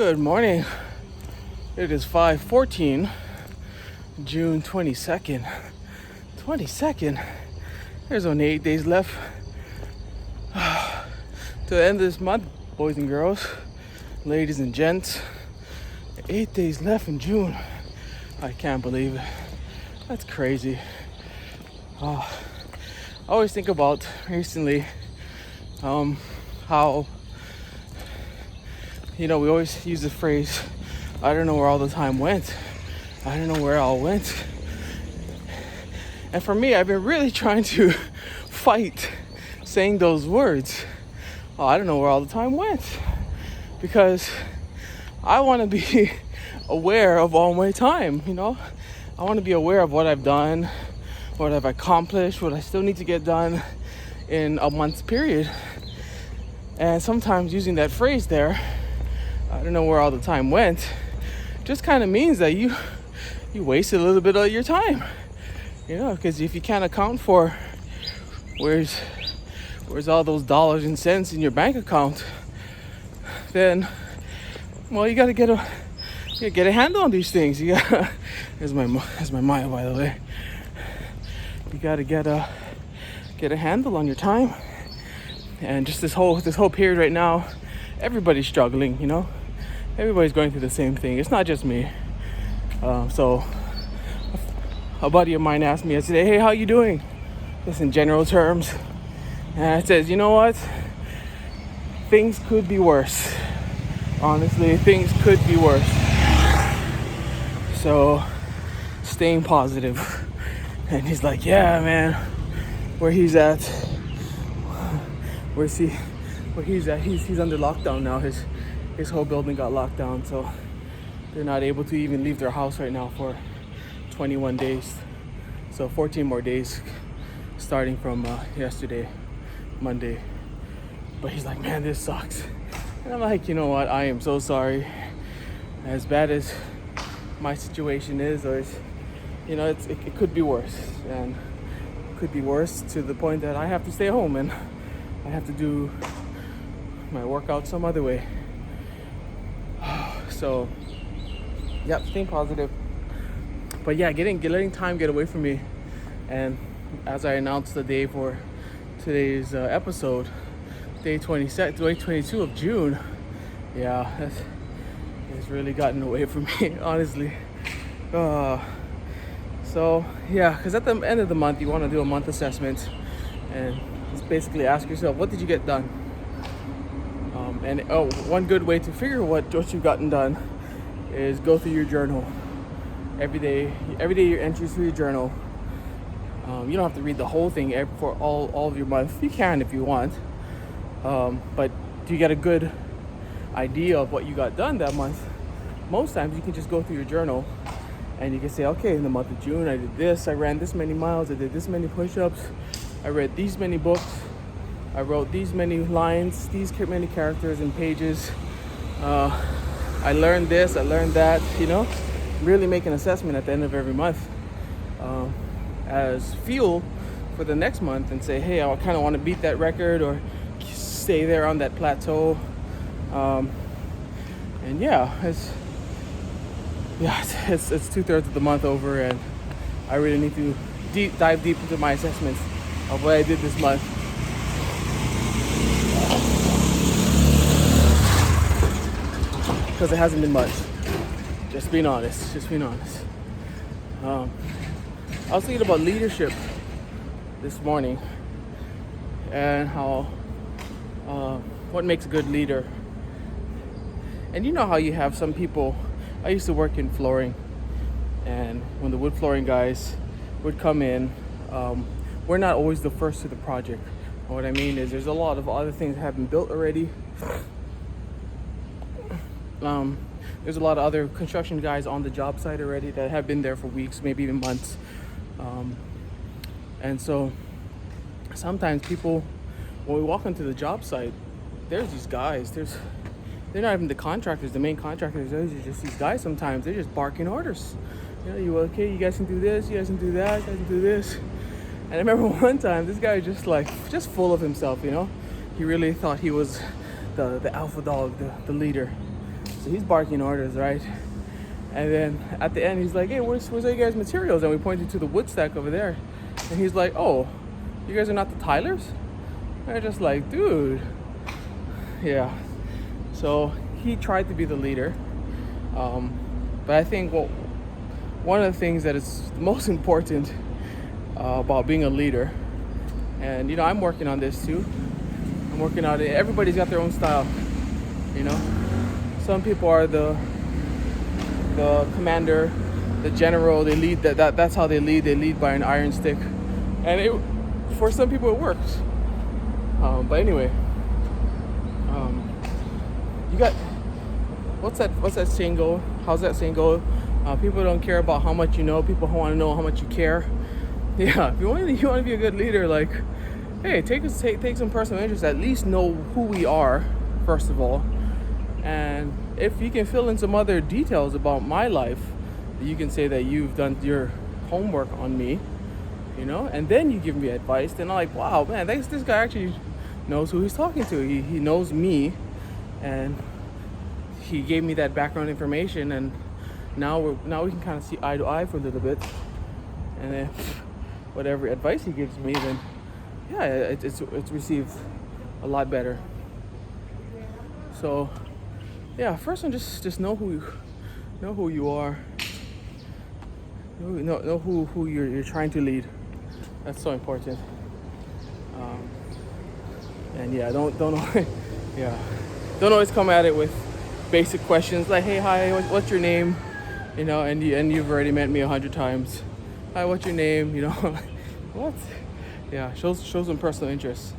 Good morning. It is 5:14, June 22nd. 22nd? There's only 8 days left to the end of this month, boys and girls, ladies and gents. 8 days left in June. I can't believe it. That's crazy. I always think about recently how we always use the phrase, I don't know where all the time went. I don't know where it all went. And for me, I've been really trying to fight saying those words. Oh, I don't know where all the time went. Because I want to be aware of all my time, I want to be aware of what I've done, what I've accomplished, what I still need to get done in a month's period. And sometimes using that phrase there, I don't know where all the time went, just kind of means that you wasted a little bit of your time, because if you can't account for where's all those dollars and cents in your bank account, then, well, you got to get a handle on these things. There's my Maya, by the way. You got to get a handle on your time. And just this whole period right now, everybody's struggling, Everybody's going through the same thing. It's not just me. So a buddy of mine asked me yesterday, hey, how you doing? Just in general terms. And I said, you know what? Things could be worse. Honestly, things could be worse. So staying positive. And he's like, yeah, man, where he's at, he's under lockdown now. His whole building got locked down, so they're not able to even leave their house right now for 21 days. So 14 more days starting from yesterday, Monday. But he's like, man, this sucks. And I'm like, you know what? I am so sorry. As bad as my situation is, or it could be worse, and it could be worse to the point that I have to stay home and I have to do my workout some other way. So, yep, staying positive. But yeah, letting time get away from me. And as I announced the day for today's episode, day 22 of June, yeah, it's really gotten away from me, honestly. So yeah, because at the end of the month, you want to do a month assessment and just basically ask yourself, what did you get done? One good way to figure what you've gotten done is go through your journal. Every day your entries through your journal. You don't have to read the whole thing for all of your month. You can if you want. But do you get a good idea of what you got done that month? Most times you can just go through your journal and you can say, okay, in the month of June, I did this, I ran this many miles, I did this many push-ups, I read these many books, I wrote these many lines, these many characters and pages. I learned this, I learned that, really make an assessment at the end of every month as fuel for the next month and say, hey, I kind of want to beat that record or stay there on that plateau. And yeah, it's 2/3 of the month over, and I really need to dive deep into my assessments of what I did this month. Because it hasn't been much. Just being honest. I was thinking about leadership this morning and how what makes a good leader. And you know how you have some people. I used to work in flooring, and when the wood flooring guys would come in, we're not always the first to the project. What I mean is there's a lot of other things that have been built already. There's a lot of other construction guys on the job site already that have been there for weeks, maybe even months. And so sometimes people, when we walk into the job site, there's these guys, they're not even the contractors, the main contractors, there's just these guys sometimes, they're just barking orders. You guys can do this, you guys can do that, you guys can do this. And I remember one time, this guy was just full of himself, He really thought he was the alpha dog, the leader. So he's barking orders, right? And then at the end, he's like, hey, where's all you guys' materials? And we pointed to the wood stack over there. And he's like, oh, you guys are not the Tylers? And I'm just like, dude. Yeah. So he tried to be the leader. But I think one of the things that is most important about being a leader, and you know, I'm working on this too. I'm working on it. Everybody's got their own style, you know. Some people are the commander, the general. They lead. That's how they lead. They lead by an iron stick, and for some people it works. But anyway, you got what's that saying go? How's that saying go? People don't care about how much you know. People want to know how much you care. Yeah, if you want to be a good leader, like, hey, take some personal interest. At least know who we are, first of all. And if you can fill in some other details about my life, you can say that you've done your homework on me, you know, and then you give me advice. Then I'm like, wow, man, this guy actually knows who he's talking to. He knows me, and he gave me that background information, and now we can kind of see eye to eye for a little bit. And then whatever advice he gives me, then yeah, it's received a lot better. So yeah, first one, just know who you are. Know who you're trying to lead. That's so important. And yeah, don't yeah, don't always come at it with basic questions like, hey, hi, what's your name? You know, and you've already met me 100 times. Hi, what's your name? You know, what? Yeah, show some personal interest,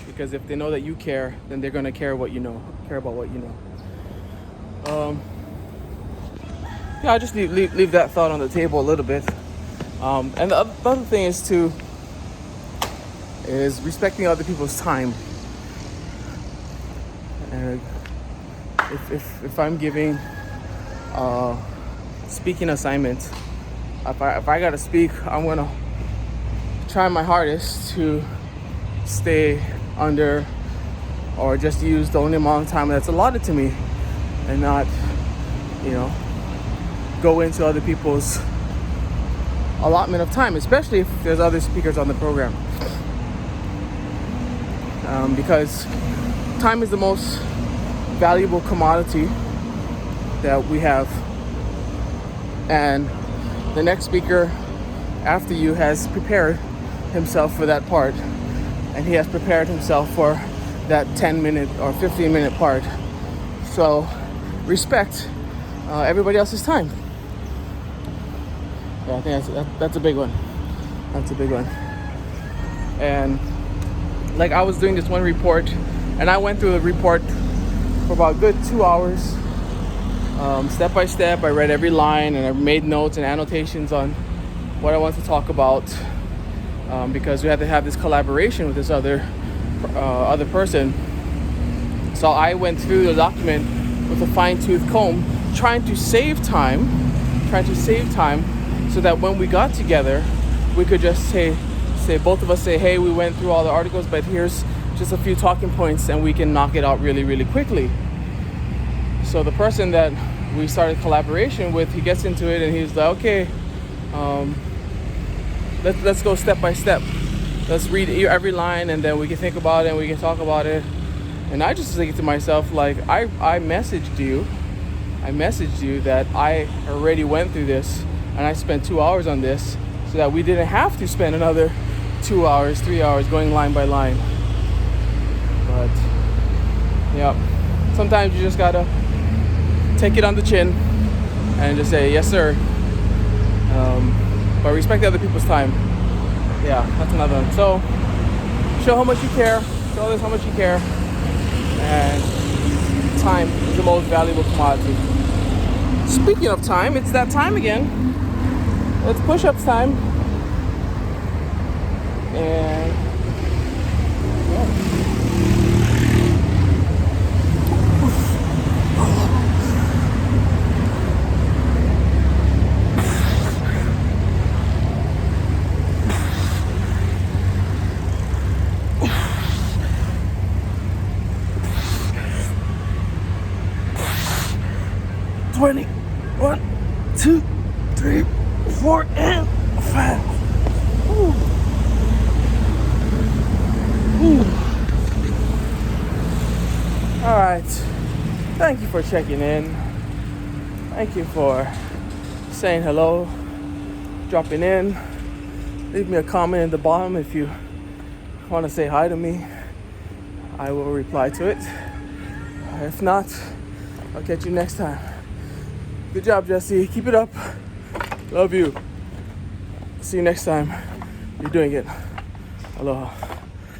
because if they know that you care, then they're gonna care about what you know. Yeah, I just leave that thought on the table a little bit. And the other thing is respecting other people's time. And if I'm giving speaking assignment, if I gotta speak, I'm gonna try my hardest to stay under or just use the only amount of time that's allotted to me, and not, you know, go into other people's allotment of time, especially if there's other speakers on the program. Because time is the most valuable commodity that we have, and the next speaker after you has prepared himself for that part, and he has prepared himself for that 10-minute or 15-minute part. So respect everybody else's time. Yeah, I think that's a big one. That's a big one. And like, I was doing this one report, and I went through the report for about a good 2 hours, step by step. I read every line, and I made notes and annotations on what I want to talk about, because we had to have this collaboration with this other person. So I went through the document with a fine-tooth comb, trying to save time, so that when we got together, we could just say both of us say, hey, we went through all the articles, but here's just a few talking points, and we can knock it out really, really quickly. So the person that we started collaboration with, he gets into it, and he's like, okay, let's go step by step. Let's read every line, and then we can think about it, and we can talk about it. And I just think to myself, like, I messaged you that I already went through this, and I spent 2 hours on this, so that we didn't have to spend another 2 hours, 3 hours going line by line. But yeah, sometimes you just gotta take it on the chin and just say, yes, sir. But respect other people's time. Yeah, that's another one. So show how much you care. Show others how much you care. And time is the most valuable commodity. Speaking of time, it's that time again. It's push-ups time. And 20. 1, 2, 3, 4, and 5. Woo. Woo. All right. Thank you for checking in. Thank you for saying hello, dropping in. Leave me a comment in the bottom if you want to say hi to me. I will reply to it. If not, I'll catch you next time. Good job, Jesse. Keep it up. Love you. See you next time. You're doing it. Aloha.